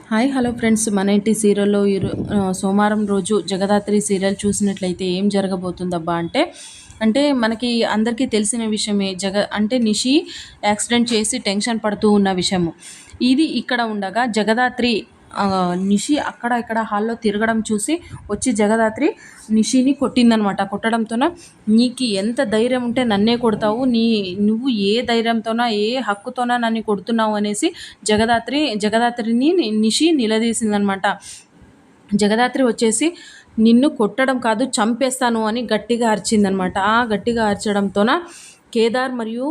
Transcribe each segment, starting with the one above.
Hi hello friends, మన ఇంటి సీరియల్లో సోమవారం రోజు జగదాత్రి సీరియల్ చూసినట్లయితే ఏం జరగబోతుందబ్బా అంటే మనకి అందరికీ తెలిసిన విషయమే. అంటే నిషి యాక్సిడెంట్ చేసి టెన్షన్ పడుతూ ఉన్న విషయము ఇది ఇక్కడ ఉండగా జగదాత్రి నిషి అక్కడ ఇక్కడ హాల్లో తిరగడం చూసి వచ్చి జగదాత్రి నిషిని కొట్టిందనమాట. కొట్టడంతోన నీకు ఎంత ధైర్యం ఉంటే నన్నే కొడతావు, నువ్వు ఏ ధైర్యంతోనా ఏ హక్కుతోనా నన్ను కొడుతున్నావు అనేసి జగదాత్రిని నిషి నిలదీసిందనమాట. జగదాత్రి వచ్చేసి నిన్ను కొట్టడం కాదు చంపేస్తాను అని గట్టిగా అరిచిందనమాట. ఆ గట్టిగా అరచడంతోన కేదార్ మరియు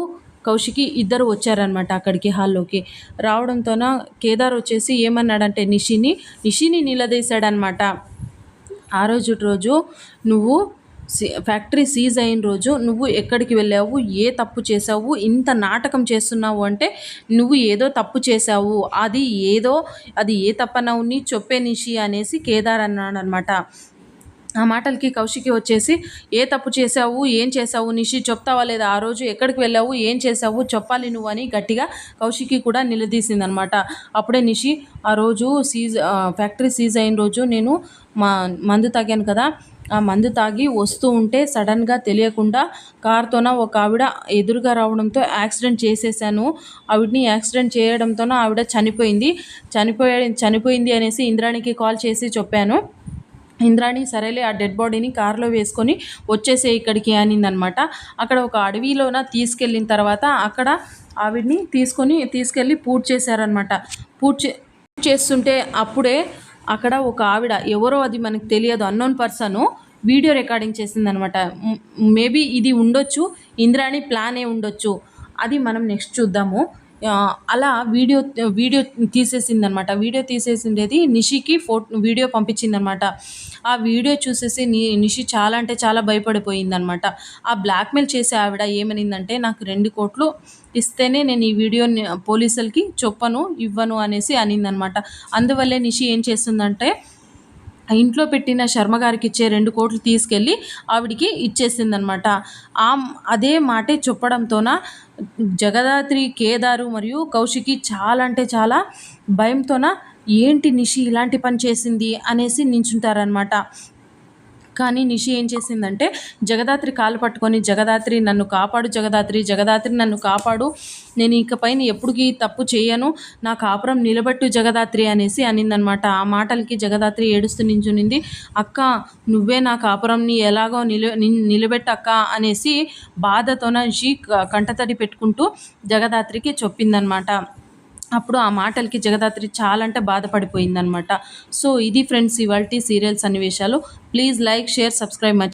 కౌశికి ఇద్దరు వచ్చారనమాట అక్కడికి హాల్లోకి. రావడంతోన కేదార్ వచ్చేసి ఏమన్నాడంటే నిషిని నిలదీశాడనమాట. ఆ రోజు నువ్వు ఫ్యాక్టరీ సీజ్ అయిన రోజు నువ్వు ఎక్కడికి వెళ్ళావు, ఏ తప్పు చేసావు, ఇంత నాటకం చేస్తున్నావు అంటే నువ్వు ఏదో తప్పు చేసావు, అది ఏ తప్పన్నావు నీ చెప్పే నిషి అనేసి కేదార్ అన్నాడనమాట. ఆ మాటలకి కౌశికి వచ్చేసి ఏ తప్పు చేసావు, ఏం చేసావు నిషి చెప్తావా లేదా, ఆ రోజు ఎక్కడికి వెళ్ళావు, ఏం చేసావు చెప్పాలి నువ్వు అని గట్టిగా కౌశికి కూడా నిలదీసిందనమాట. అప్పుడే నిషి ఆ రోజు ఫ్యాక్టరీ సీజ్ అయిన రోజు నేను మందు తాగాను కదా, ఆ మందు తాగి వస్తూ ఉంటే సడన్గా తెలియకుండా కార్తోన ఒక ఆవిడ ఎదురుగా రావడంతో యాక్సిడెంట్ చేసేసాను. ఆవిడని యాక్సిడెంట్ చేయడంతోన ఆవిడ చనిపోయింది అనేసి ఇంద్రాణికి కాల్ చేసి చెప్పాను. ఇంద్రాణి సరేలే ఆ డెడ్ బాడీని కారులో వేసుకొని వచ్చేసే ఇక్కడికి అనిందనమాట. అక్కడ ఒక అడవిలోన తీసుకెళ్ళిన తర్వాత అక్కడ ఆవిడ్ని తీసుకెళ్ళి పూజ చేశారనమాట. చేస్తుంటే అప్పుడే అక్కడ ఒక ఆవిడ ఎవరో అది మనకు తెలియదు అన్నోన్ పర్సను వీడియో రికార్డింగ్ చేసిందనమాట. మేబీ ఇది ఉండొచ్చు, ఇంద్రాణి ప్లానే ఉండొచ్చు, అది మనం నెక్స్ట్ చూద్దాము. అలా వీడియో తీసేసిందనమాట. వీడియో తీసేసిండేది నిషికి వీడియో పంపించిందనమాట. ఆ వీడియో చూసేసి నిషి చాలా అంటే చాలా భయపడిపోయిందనమాట. ఆ బ్లాక్మెయిల్ చేసే ఆవిడ ఏమనిందంటే నాకు 2 కోట్లు ఇస్తేనే నేను ఈ వీడియోని పోలీసులకి ఇవ్వను అనేసి అనిందనమాట. అందువల్లే నిషి ఏం చేస్తుందంటే ఇంట్లో పెట్టిన శర్మగారికి ఇచ్చే 2 కోట్లు తీసుకెళ్ళి ఆవిడికి ఇచ్చేసిందనమాట. అదే మాటే చెప్పడంతోన జగదాత్రి, కేదారు మరియు కౌశికి చాలా అంటే చాలా భయంతోన ఏంటి నిషి ఇలాంటి పని చేసింది అనేసి నించుంటారనమాట. కానీ నిషి ఏం చేసిందంటే జగదాత్రి కాలు పట్టుకొని జగదాత్రి నన్ను కాపాడు, జగదాత్రి నన్ను కాపాడు, నేను ఇకపైన ఎప్పుడుకి తప్పు చేయను, నా కాపురం నిలబెట్టు జగదాత్రి అనేసి అనిందనమాట. ఆ మాటలకి జగదాత్రి ఏడుస్తూ నించునింది. అక్క నువ్వే నా కాపురంని ఎలాగో నిలబెట్టక్క అనేసి బాధతోన నిషి కంటతడి పెట్టుకుంటూ జగదాత్రికి చెప్పిందనమాట. అప్పుడు ఆ మాటలకి జగదాత్రి చాలా అంటే బాధపడిపోయిందనమాట. సో ఇది ఫ్రెండ్స్ ఇవాల్టి సీరియల్ సన్నివేశాలు. Please like, share, subscribe my